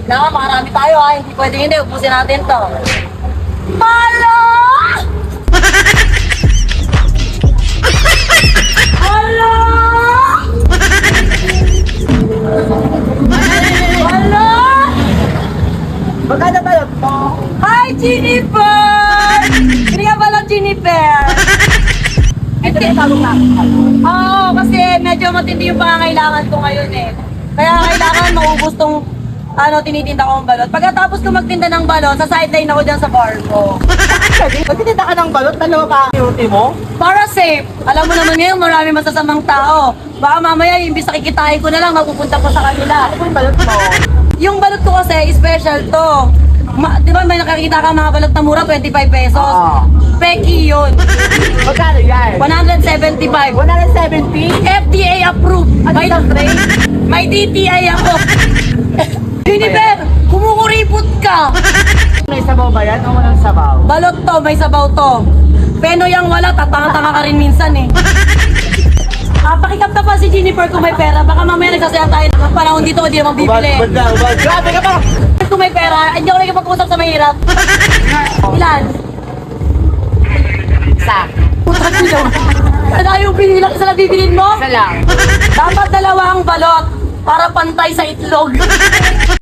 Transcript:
Kailangan makarami tayo ha. Hindi pwede hindi. Ubusin natin to. Malo! Malo! Malo! Magkano balot mo? Hi, Jennifer! Hindi ka pala Jennifer. Ito na tawag na. Oo, kasi medyo matindi yung pangangailangan ko ngayon eh. Kaya kailangan maubos tong tinitinda kong balot. Pagkatapos ko magtinda ng balot, sa sideline ako dyan sa bar ko. Magtitinda ka ng balot, dalawa ka duty mo? Para safe. Alam mo naman ngayon, marami masasamang tao. Baka mamaya, imbis na kikitain ko na lang, mapupunta ko sa kanila. Ano yung balot mo? Yung balot ko kasi, special to. Di ba may nakakita ka mga balot na mura, 25 pesos? Oo. Peki yun. Magkano yan? 175. 170? FDA approved. Ano yung trade? May DTI ako. Jennifer, kumukuripot ka. May sabaw ba yan o walang sabaw? Balot to, may sabaw to. Peno yang wala, tatanga-tanga ka rin minsan eh. Pakikap na pa si Jennifer kung may pera. Baka mamaya nagsasaya tayo ng panahon dito, hindi naman bibili. Ubad. Grabe ka pa! Kung may pera, hindi ako nagpag-usap sa mahirap. Ilan? Isa. Putra ko yun. Ano yung binilang isa na bibilin mo? Isa lang. Dapat 2 ang balot para pantay sa itlog.